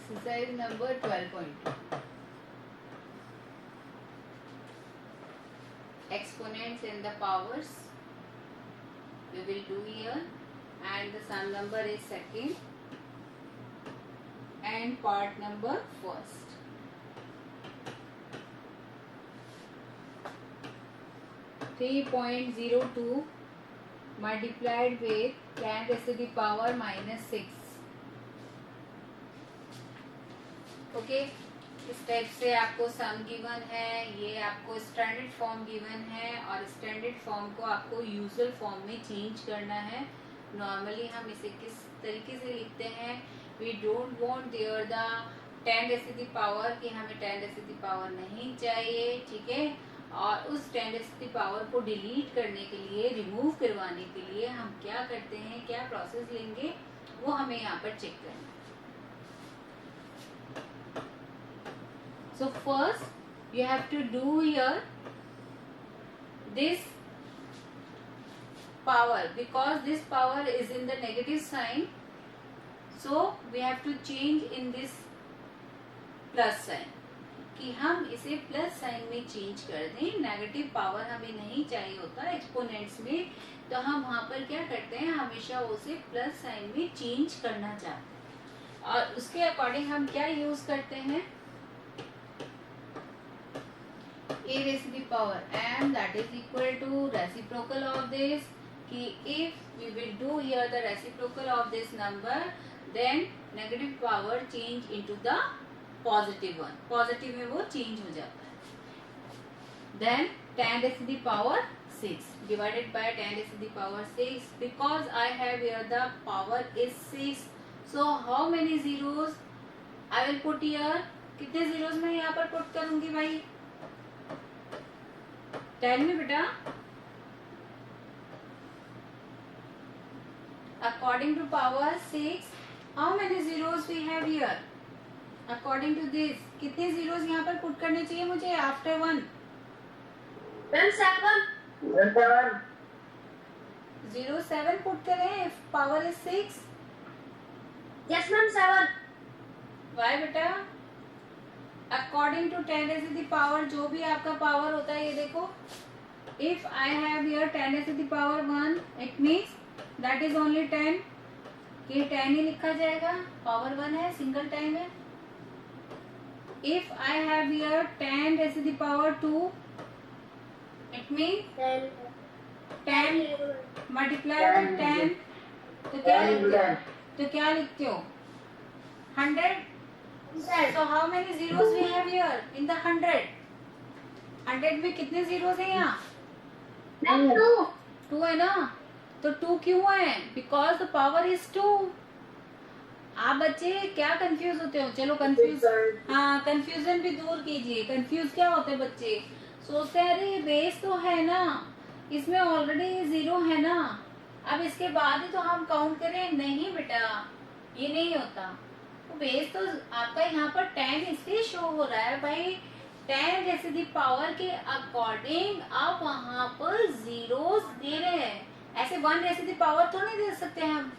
Exercise number 12.2. Exponents and the powers we will do here, and the sum number is second and part number first. (3.02) multiplied with 10 raised to the power minus 6. Okay, इस type से आपको सम given है, ये आपको standard form given है और standard form को आपको यूजुअल फॉर्म में चेंज करना है. नॉर्मली हम इसे किस तरीके से लिखते हैं, we don't want there the 10 raise to the power, कि हमें 10 रेज़ टू द पावर नहीं चाहिए, ठीक है. और उस 10 रेज़ टू द पावर को डिलीट करने के लिए, रिमूव करवाने के लिए हम क्या करते हैं, क्या प्रोसेस लेंगे, वो हमें यहाँ पर चेक करना है. So first you have to do here this power, because this power is in the negative sign, so we have to change in this plus sign, कि हम इसे प्लस साइन में चेंज कर दें. नेगेटिव पावर हमें नहीं चाहिए होता एक्सपोनेंट्स में, तो हम वहां पर क्या करते हैं, हमेशा उसे प्लस साइन में चेंज करना चाहते हैं. और उसके अकॉर्डिंग हम क्या यूज करते हैं, a raised to the power m, that is equal to reciprocal of this, कि if we will do here the reciprocal of this number, then negative power change into the positive one, positive में वो change हो जाता है. Then 10 raised to the power 6 divided by 10 raised to the power 6, because I have here the power is 6, so how many zeros I will put here, कितने zeros मैं यहाँ पर put करूँगी भाई, टेल मी बेटा. According to power 6, how many zeros we have here? According to this, कितने zeros यहाँ पर put करने चाहिए मुझे after 1? 7. 0 7 put करें if power is 6. Yes ma'am, 7. Why बेटा? According to 10 raised to the power, जो भी आपका पावर होता है, ये देखो, if I have here 10 raised to the power 1, it means that is only 10, ये 10 ही लिखा जाएगा, पावर 1 है, सिंगल टाइम है. If I have here 10 raised to the power 2, it means 10 multiply with 10, तो क्या लिखते हो, 100. So how many zeros we have here in the 100? 100 में कितने zeros हैं यहाँ? 2 है ना, तो 2 क्यों है? Because the power is 2. आप बच्चे क्या कंफ्यूज होते हो, चलो कंफ्यूज, हाँ कंफ्यूजन भी दूर कीजिए. कंफ्यूज क्या होते हैं बच्चे, सोचते हैं अरे बेस तो है ना, इसमें ऑलरेडी 0 है ना, अब इसके बाद ही तो हम काउंट करें. नहीं बेटा, ये नहीं होता. बेस तो आपका यहाँ पर 10 इसलिए शो हो रहा है भाई, 10 रेज़ टू द पावर के अकॉर्डिंग आप वहां पर जीरोस दे रहे हैं. ऐसे 1 रेज़ टू द पावर तो नहीं दे सकते हैं हम.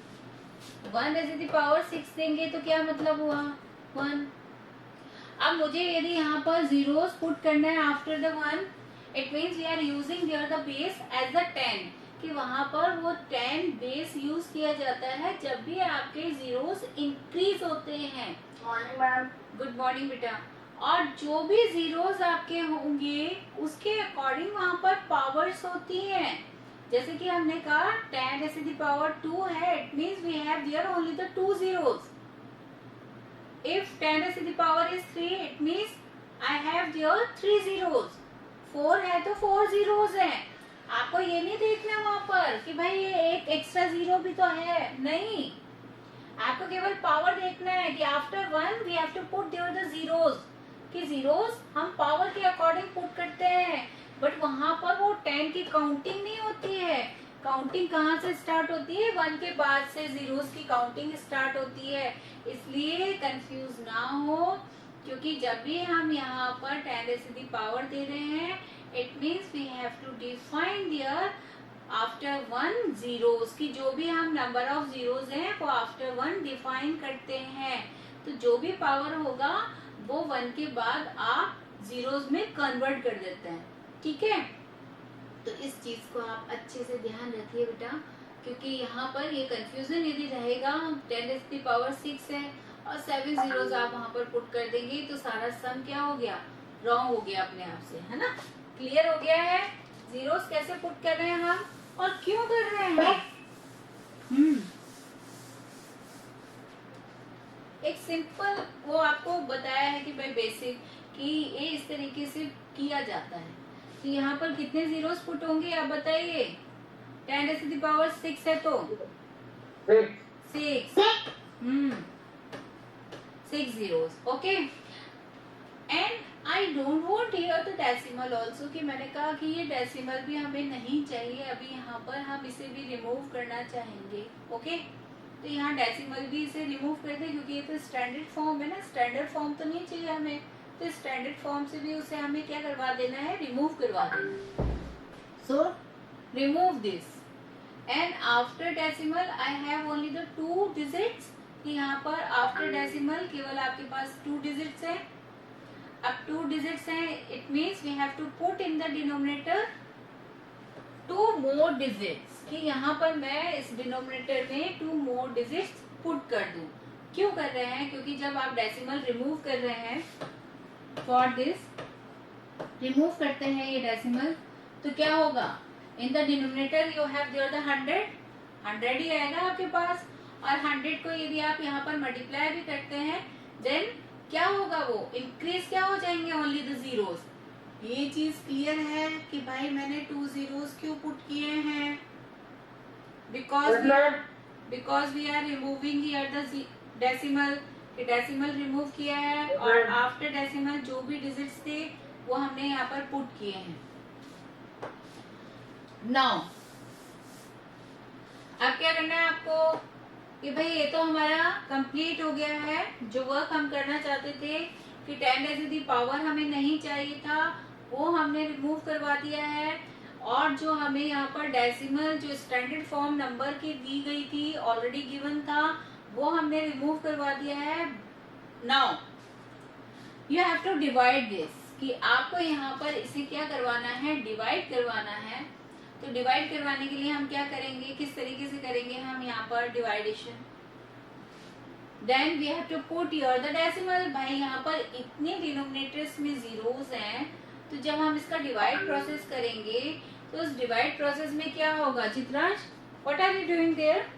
1 रेज़ टू द पावर 6 देंगे तो क्या मतलब हुआ, 1. अब मुझे यदि यहाँ पर जीरोस पुट करना है after the 1, it means we are using there the base as the 10, कि वहां पर वो 10 बेस यूज किया जाता है जब भी आपके जीरोस इंक्रीज होते हैं. Morning ma'am. गुड मॉर्निंग बेटा. और जो भी जीरोस आपके होंगे उसके अकॉर्डिंग वहां पर पावर्स होती हैं. जैसे कि हमने कहा 10 रेज़ टू द पावर 2 है, it means we have there only the 2 zeros. If 10 raise to the power is 3, it means I have there 3 zeros. 4 है तो 4 zeros हैं. आपको ये नहीं देखना वहां पर कि भाई ये एक एक्स्ट्रा 0 भी तो है, नहीं. आपको केवल पावर देखना है कि after 1 we have to put there the zeros, कि zeros हम पावर के अकॉर्डिंग पुट करते हैं, बट वहां पर वो 10 की काउंटिंग नहीं होती है. काउंटिंग कहाँ से स्टार्ट होती है, 1 के बाद से zeros की काउंटिंग स्टार्ट होती है. इसलिए कंफ्यूज ना हो, क्योंकि जब भी हम यहाँ पर 10 रेज़ टू द पावर दे रहे हैं, it means we have to define there after 1 zeros, की जो भी हम नंबर ऑफ zeros हैं वो after 1 डिफाइन करते हैं. तो जो भी पावर होगा वो 1 के बाद आप जीरोस में कन्वर्ट कर देते हैं, ठीक है। तो इस चीज को आप अच्छे से ध्यान रखिए बेटा, क्योंकि यहाँ पर ये कंफ्यूजन यदि रहेगा 10⁻6 है और 7 जीरोस आप वहाँ पर पुट कर देंगे तो सारा सम क्या हो गया, रॉन्ग हो गया अपने आप से, है ना। क्लियर हो गया है जीरोस कैसे पुट कर रहे हैं हम और क्यों कर रहे हैं। एक सिंपल वो आपको बताया है कि भाई बेसिक कि ये इस तरीके से किया जाता है। तो यहाँ पर कितने जीरोस पुट होंगे आप बताइए। 10⁻6 है तो 6 6 zeros, okay. And I don't want here the decimal also, कि मैंने कहा कि ये डेसिमल भी हमें नहीं चाहिए अभी, यहाँ पर हम इसे भी रिमूव करना चाहेंगे, ओके। तो यहाँ डेसिमल भी इसे रिमूव कर दे, क्योंकि ये तो स्टैंडर्ड फॉर्म है ना, स्टैंडर्ड फॉर्म तो नहीं चाहिए हमें, तो स्टैंडर्ड फॉर्म से भी उसे हमें क्या करवा देना है, रिमूव करवा देना। So remove this and after decimal I have only the 2 digits, कि यहाँ पर आफ्टर डेसिमल केवल आपके पास 2 डिजिट्स है। अब 2 डिजिट्स हैं, it means we have to put in the denominator 2 more digits, कि यहाँ पर मैं इस डिनोमिनेटर में 2 more डिजिट्स पुट कर दूं। क्यों कर रहे हैं, क्योंकि जब आप डेसिमल रिमूव कर रहे हैं, फॉर दिस रिमूव करते हैं ये डेसिमल, तो क्या होगा, इन the denominator you have there the 100 ही आएगा आपके पास, और 100 को यदि आप यहाँ पर मल्टीप्लाई भी करते हैं देन क्या होगा, वो इंक्रीज क्या हो जाएंगे, ओनली द जीरोस। ये चीज क्लियर है कि भाई मैंने 2 जीरोस क्यों पुट किए हैं, because we are removing here the decimal, decimal remove किया है और आफ्टर डेसिमल जो भी डिजिट्स थे वो हमने यहाँ पर पुट किए हैं। नाउ अब क्या करना है आपको, कि भाई ये तो हमारा कंप्लीट हो गया है, जो वर्क हम करना चाहते थे कि 10⁻⁴ हमें नहीं चाहिए था वो हमने रिमूव करवा दिया है, और जो हमें यहाँ पर डेसिमल जो स्टैंडर्ड फॉर्म नंबर की दी गई थी ऑलरेडी गिवन था वो हमने रिमूव करवा दिया है। Now you have to divide this, कि आपको यहाँ पर इसे क्या करवाना है, डिवाइड करवाना है। तो डिवाइड करवाने के लिए हम क्या करेंगे, किस तरीके से करेंगे हम यहाँ पर division, then we have to put here the decimal. भाई यहाँ पर इतने डिनोमिनेटर्स में जीरोस हैं, तो जब हम इसका डिवाइड प्रोसेस करेंगे तो उस डिवाइड प्रोसेस में क्या होगा, Chitransh what are you doing there.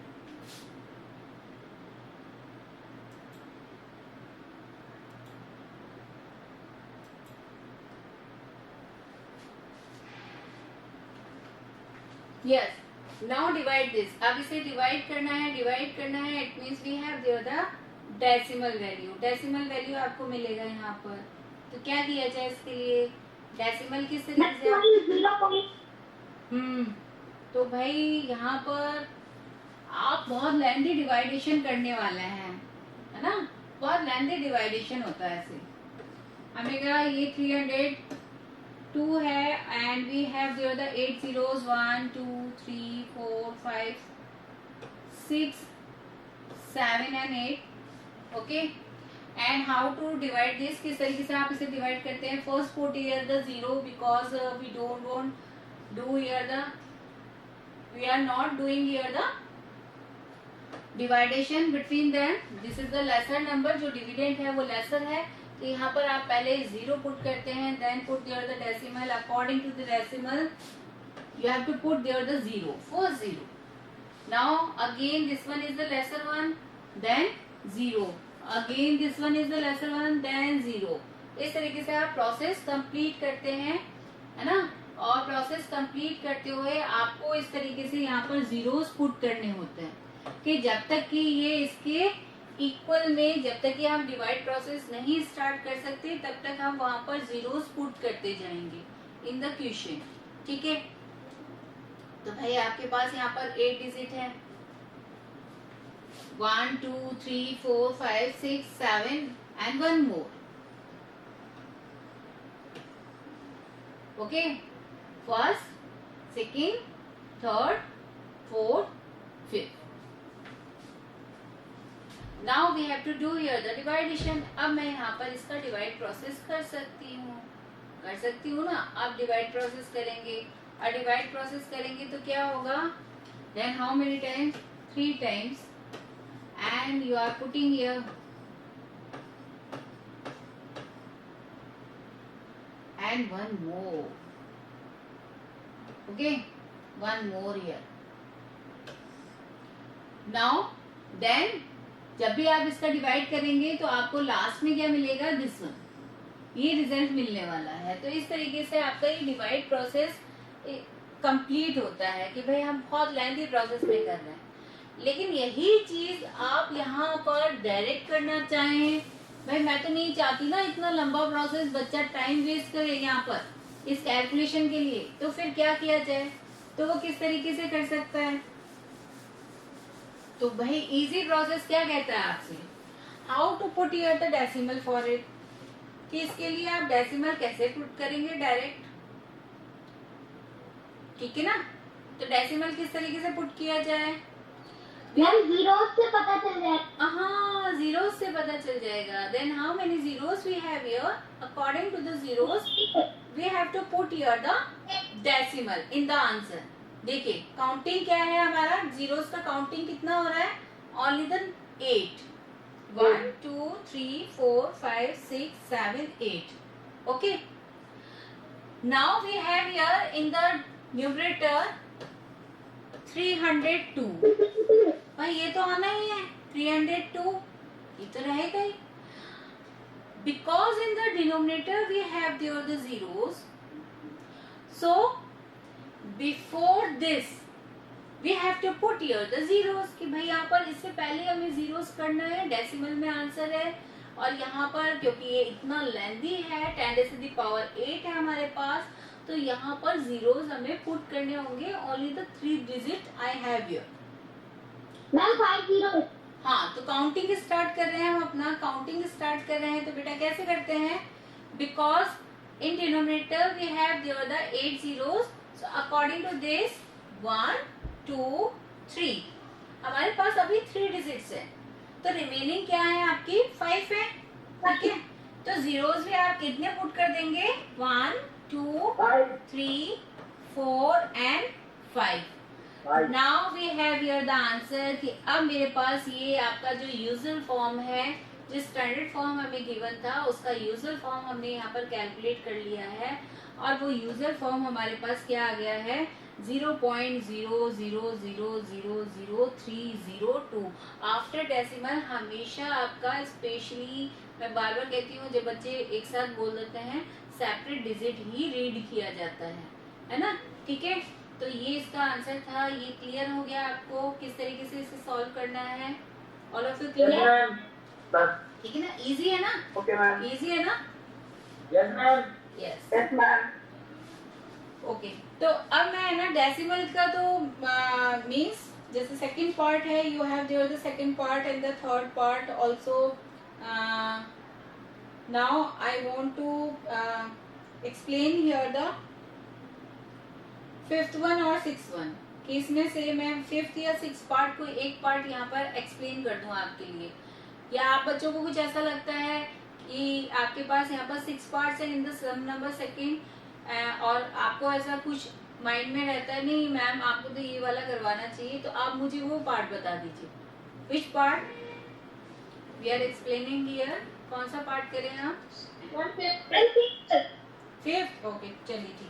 Yes, now divide this, अब इसे डिवाइड करना है, डिवाइड करना है, it means we have there the decimal value, decimal value आपको मिलेगा यहाँ पर। तो क्या किया जाए इसके लिए, डेसिमल किस तरीके से, तो भाई यहाँ पर आप बहुत लेंथी डिवाइडेशन करने वाले हैं, है ना, बहुत लेंथी डिवाइडेशन होता है ऐसे। हमें कहा ये 302 है and we have there the 8 zeros 1 2 3 4 5 6 7 and 8, okay. And how to divide this, किस तरीके से आप इसे डिवाइड करते हैं, first put here the 0 because we don't want do here the, we are not doing here the divideation between them, this is the lesser number, जो dividend है वो लेसर है, तो यहाँ पर आप पहले 0 पुट करते हैं, then put there the decimal, according to the decimal you have to put there the 0, first 0. Now again this one is the lesser one, then 0, again this one is the lesser one, then 0. इस तरीके से आप process complete करते हैं, है ना, और process complete करते हुए आपको इस तरीके से यहाँ पर जीरोस पुट करने होते हैं, कि जब तक कि ये इसके इक्वल में, जब तक कि हम डिवाइड प्रोसेस नहीं स्टार्ट कर सकते तब तक हम वहां पर जीरोस पुट करते जाएंगे इन द क्वेश्चन, ठीक है। तो भाई आपके पास यहाँ पर 8 डिजिट है, 1 2 3 4 5 6 7 and 1 more, okay, first second third fourth fifth. Now we have to do here the division. अब मैं यहाँ पर इसका डिवाइड प्रोसेस कर सकती हूँ ना। आप डिवाइड प्रोसेस करेंगे और डिवाइड प्रोसेस करेंगे तो क्या होगा, then how many times, 3 times, and you are putting here and one more, okay, one more here. Now then जब भी आप इसका डिवाइड करेंगे तो आपको लास्ट में क्या मिलेगा, दिस वन, ये रिजल्ट मिलने वाला है। तो इस तरीके से आपका ये डिवाइड प्रोसेस कंप्लीट होता है कि भाई हम बहुत लेंथी प्रोसेस में कर रहे हैं। लेकिन यही चीज आप यहाँ पर डायरेक्ट करना चाहें, भाई मैं तो नहीं चाहती ना इतना लंबा प्रोसेस बच्चा टाइम वेस्ट करे यहाँ पर इस कैलकुलेशन के लिए, तो फिर क्या किया जाए, तो वो किस तरीके से कर सकता है। तो भाई इजी प्रोसेस क्या कहता है आपसे, how to put here the decimal for it, कि इसके लिए आप डेसिमल कैसे पुट करेंगे डायरेक्ट, ठीक है ना। तो डेसिमल किस तरीके से पुट किया जाए, मैम जीरोस से पता चल जाएगा। हाँ, जीरोस से पता चल जाएगा। Then how many zeros we have here, according to the zeros we have to put here the decimal in the answer. देखिए काउंटिंग क्या है हमारा, जीरोस का काउंटिंग कितना हो रहा है, only the 8, 1 2 3 4 5 6 7 8, okay. Now we have here in the numerator 302, भाई ये तो आना ही है 302, ये तो रहेगा ही, because in the denominator we have there the zeros, so before this we have to put here the zeros, कि भाई यहाँ पर इससे पहले हमें जीरोस करना है, डेसिमल में आंसर है। और यहाँ पर क्योंकि ये इतना लेंथी है, 10⁻⁸ है हमारे पास, तो यहाँ पर जीरोस हमें पुट करने होंगे, only the 3 digit I have here. Ma'am 50। हाँ, तो काउंटिंग स्टार्ट कर रहे हैं हम, अपना काउंटिंग स्टार्ट कर रहे हैं। तो बेटा कैसे करते हैं, because in denominator we have there the 8 zeros, so according to this 1 2 3, हमारे पास अभी 3 डिजिट्स है, तो रिमेनिंग क्या है आपकी 5 है, ठीक है। तो जीरोस भी आप कितने पुट कर देंगे, 1 2 3 4 and 5। Now we have here the answer, कि अब मेरे पास ये आपका जो यूजुअल फॉर्म है, जो स्टैंडर्ड फॉर्म हमें गिवन था उसका यूजुअल फॉर्म हमने यहाँ पर कैलकुलेट कर लिया है, और वो यूजुअल फॉर्म हमारे पास क्या आ गया है, 0.00000302। आफ्टर डेसिमल हमेशा आपका, स्पेशली मैं बार बार कहती हूँ जब बच्चे एक साथ बोल देते हैं, सेपरेट डिजिट ही रीड किया जाता है ना, ठीक है। तो ये इसका आंसर था, ये क्लियर हो गया आपको किस तरीके से इसे सॉल्व करना है, ऑल ऑफ यू क्लियर, ठीक है ना, इजी है ना, ओके मैम, इजी है ना, yes ma'am, yes yes ma'am. Okay. तो अब मैं ना डेसिमल का तो मीन्स जैसे सेकंड पार्ट है, you have there the second part and the third part also. Now I want to explain here the 5th one और 6th वन, कि इसमें से मैं 5th या 6th पार्ट को एक पार्ट यहाँ पर एक्सप्लेन कर दूं आपके लिए, या आप बच्चों को कुछ ऐसा लगता है कि आपके पास यहाँ पर 6 पार्ट्स हैं in the sum number second, और आपको ऐसा कुछ माइंड में रहता है, नहीं मैम आपको तो ये वाला करवाना चाहिए, तो आप मुझे वो पार्ट बता दीजिए, which part we are explaining here, कौन सा पार्ट करें आप, 5th, ओके चलिए ठीक है।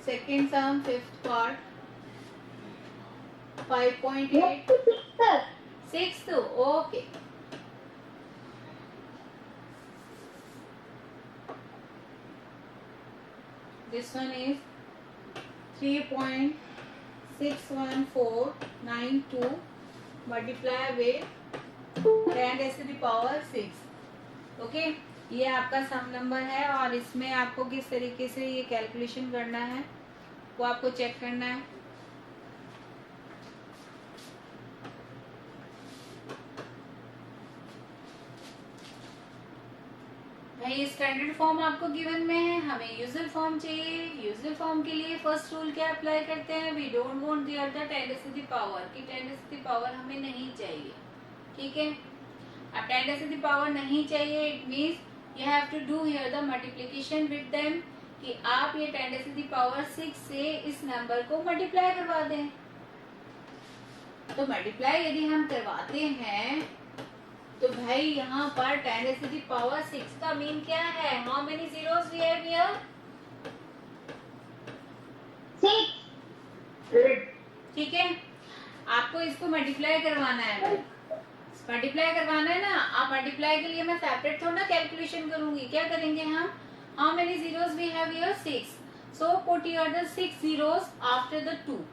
Second sum 5th part 5.8, 6th, okay. This one is 3.61492 multiply with 10⁻⁶, okay. ये आपका सम नंबर है, और इसमें आपको किस तरीके से ये कैलकुलेशन करना है वो आपको चेक करना है। भाई स्टैंडर्ड फॉर्म आपको गिवन में है, हमें यूजुअल फॉर्म चाहिए। यूजुअल फॉर्म के लिए फर्स्ट रूल क्या अप्लाई करते हैं, we don't want the other 10 to the power, कि 10 टू द पावर हमें नहीं चाहिए। ठीक है, अब 10 टू द पावर नहीं चाहिए, it means you have to do here the multiplication with them, कि आप ये 10 टू द पावर 6 से इस नंबर को मल्टीप्लाई करवा दें। तो मल्टीप्लाई यदि हम करवाते हैं तो भाई यहाँ पर 10 टू द पावर 6 का मीन क्या है, how many zeros we have here? 6। ठीक है, आपको इसको मल्टीप्लाई करवाना है, मल्टीप्लाई करवाना है ना। आप मल्टीप्लाई के लिए मैं सेपरेट थोड़ा ना कैलकुलेशन करूंगी, क्या करेंगे हम, how many zeros we have here? 6, so put here the 6 zeros after the 2।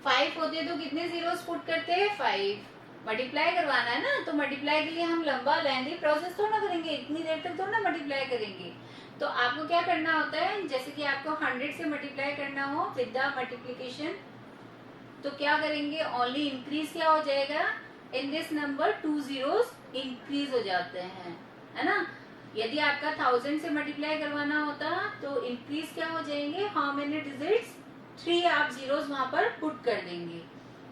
5 होते तो कितने जीरोस पुट करते हैं, 5। मल्टीप्लाई करवाना है ना, तो मल्टीप्लाई के लिए हम लंबा लेंदी प्रोसेस थोड़ा करेंगे, इतनी देर तक थोड़ा मल्टीप्लाई करेंगे। तो आपको क्या करना होता है, जैसे कि आपको 100 से मल्टीप्लाई करना हो विद द मल्टीप्लिकेशन, तो क्या करेंगे, ओनली इंक्रीज क्या हो जाएगा, in this number 2 zeros increase हो जाते हैं, है ना। यदि आपका 1000 से मल्टीप्लाई करवाना होता तो इंक्रीज क्या हो जाएंगे, हाउ मेनी डिजिट्स, 3 आप जीरोस वहां पर पुट कर देंगे।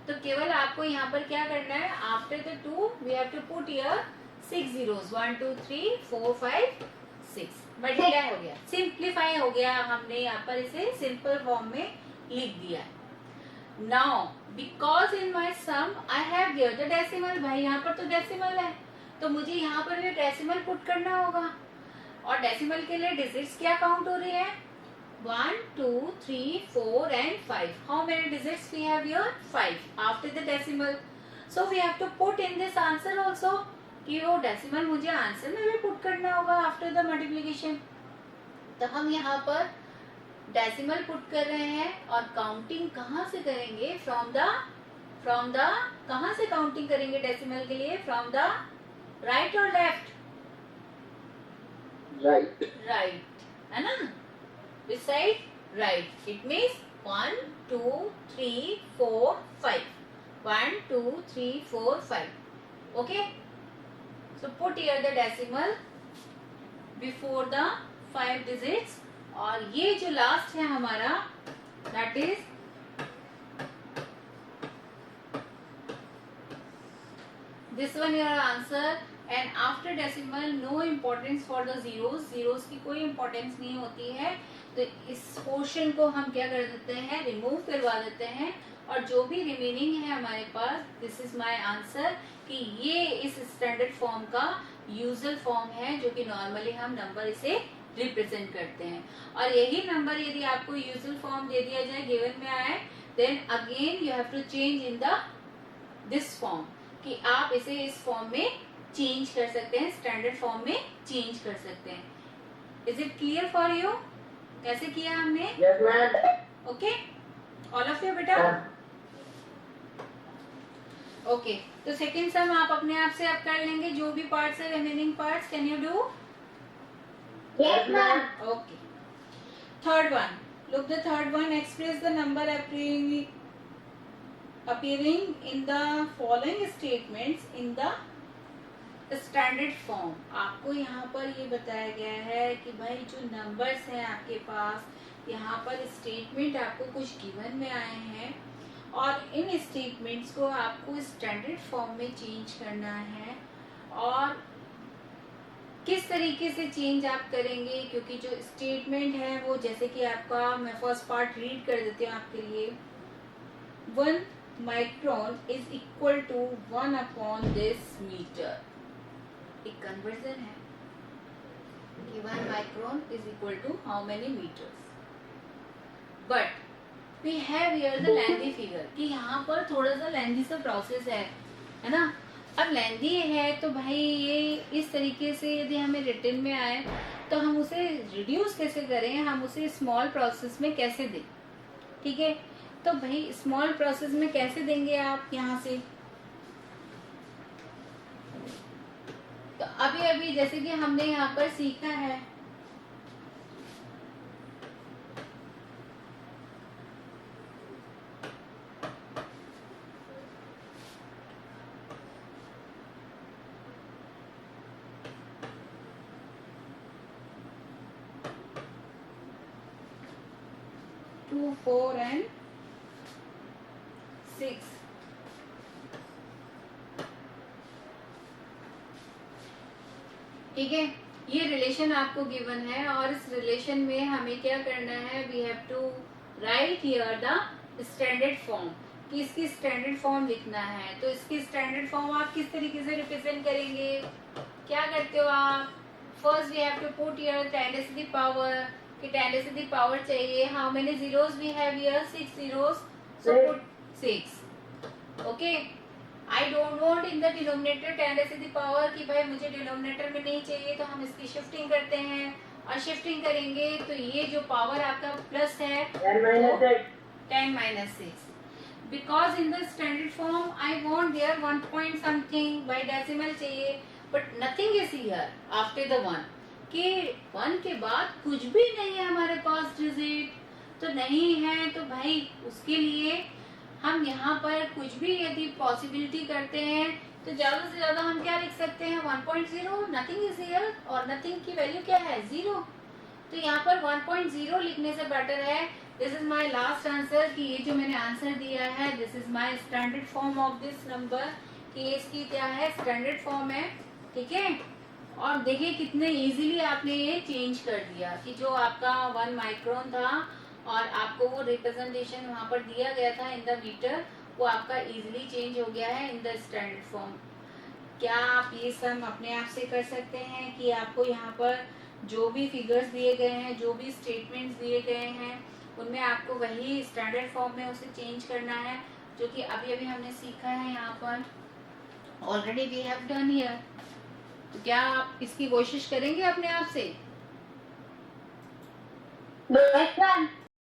तो केवल आपको यहाँ पर क्या करना है, after the 2 we have to put here 6 zeros, 1 2 3 4 5 6, multiply हो गया, सिंप्लीफाई हो गया, हमने यहाँ पर इसे सिंपल फॉर्म में लिख दिया। Now because in my sum I have given the decimal, भाई यहाँ पर तो डेसिमल है तो मुझे यहाँ पर भी डेसिमल पुट करना होगा, और डेसिमल के लिए डिजिट्स क्या काउंट हो रही है, 1 2 3 4 and 5। How many digits we have here? 5 after the decimal. So we have to put in this answer also, कि वो डेसिमल मुझे आंसर में भी पुट करना होगा आफ्टर द मल्टीप्लिकेशन। तो हम यहाँ पर डेसिमल पुट कर रहे हैं, और काउंटिंग कहाँ से करेंगे, फ्रॉम द कहाँ से काउंटिंग करेंगे डेसिमल के लिए, फ्रॉम द राइट और लेफ्ट, राइट है ना, this side right, it means 1 2 3 4 5, 1 2 3 4 5, okay, so put here the decimal before the 5 digits, और ये जो लास्ट है हमारा, that is this one your answer, and after decimal no importance for the zeros की कोई importance नहीं होती है। तो इस पोर्शन को हम क्या कर देते हैं, रिमूव करवा देते हैं, और जो भी रिमेनिंग है हमारे पास, दिस इज माय आंसर, कि ये इस स्टैंडर्ड फॉर्म का यूजुअल फॉर्म है, जो कि नॉर्मली हम नंबर इसे रिप्रेजेंट करते हैं। और यही नंबर यदि आपको यूजुअल फॉर्म दे दिया जाए, गिवन में आए, then again you have to change in the this form, कि आप इसे इस फॉर्म में चेंज कर सकते हैं, स्टैंडर्ड फॉर्म में चेंज कर सकते हैं। Is it clear for you, कैसे किया हमने? Yes, ma'am. Okay, all of you बेटा, ओके। तो सेकंड सम आप अपने आप से अब कर लेंगे, जो भी पार्ट्स है, remaining parts, can you do? Yes, ma'am. Okay. Third one, look the third one, express the number appearing in the following statements in the standard form. आपको यहाँ पर ये बताया गया है कि भाई जो नंबर्स हैं आपके पास, यहाँ पर स्टेटमेंट आपको कुछ गिवन में आए हैं, और इन स्टेटमेंट्स को आपको स्टैंडर्ड फॉर्म में चेंज करना है। और किस तरीके से चेंज आप करेंगे, क्योंकि जो स्टेटमेंट है वो, जैसे कि आपका, मैं फर्स्ट पार्ट रीड कर देती हूँ आपके लिए। 1 micron is equal to 1 upon this meter, एक कन्वर्जन है कि 1 micron is equal to how many meters, but we have here the lengthy figure, कि यहाँ पर थोड़ा सा लेंथी सा प्रोसेस है ना। अब लेंथी है तो भाई ये इस तरीके से यदि हमें रिटन में आए तो हम उसे रिड्यूस कैसे करें, हम उसे स्मॉल प्रोसेस में कैसे दें, ठीक है। तो भाई स्मॉल प्रोसेस में कैसे देंगे आप यहाँ से, तो अभी अभी जैसे कि हमने यहाँ पर सीखा है, 2, 4 and 6. ठीक है, ये रिलेशन आपको गिवन है और इस रिलेशन में हमें क्या करना है, we have to write here the standard form, कि इसकी स्टैंडर्ड फॉर्म लिखना है। तो इसकी स्टैंडर्ड फॉर्म आप किस तरीके से रिप्रेजेंट करेंगे, क्या करते हो आप, first we have to put here 10 raised to the power, कि 10 raised to the power चाहिए, how many zeros we have here, 6 zeros, so put 6. Okay, I don't want in the denominator 10 raised to the power, कि भाई मुझे denominator में नहीं चाहिए, तो हम इसकी शिफ्टिंग करते हैं और शिफ्टिंग करेंगे तो ये जो पावर आपका प्लस है 10 minus 6, because in the standard form I want there 1 point something by decimal चाहिए, but nothing is here after the 1, कि 1 के बाद कुछ भी नहीं है हमारे पास डिजिट, तो नहीं है, तो भाई उसके लिए हम यहाँ पर कुछ भी यदि पॉसिबिलिटी करते हैं तो ज्यादा से ज्यादा हम क्या लिख सकते हैं, 1.0, नथिंग इज हियर, और नथिंग की वैल्यू क्या है, 0, तो यहाँ पर 1.0 लिखने से बेटर है, this is my last answer, कि ये जो मैंने आंसर दिया है this is my standard form of this number, कि ये इसकी क्या है, स्टैंडर्ड फॉर्म है। ठीक है, और देखिए कितने इजीली आपने ये चेंज कर दिया, कि जो आपका 1 माइक्रोन था और आपको वो रिप्रेजेंटेशन वहां पर दिया गया था इन द मीटर, वो आपका इजीली चेंज हो गया है इन द स्टैंडर्ड फॉर्म। क्या आप ये सम अपने आप से कर सकते हैं, कि आपको यहाँ पर जो भी फिगर्स दिए गए हैं, जो भी स्टेटमेंट्स दिए गए हैं, उनमें आपको वही स्टैंडर्ड फॉर्म में उसे चेंज करना है, जो कि अभी अभी हमने सीखा है यहाँ पर, already we have done here. तो क्या आप इसकी कोशिश करेंगे अपने आप से? Yes, ma'am.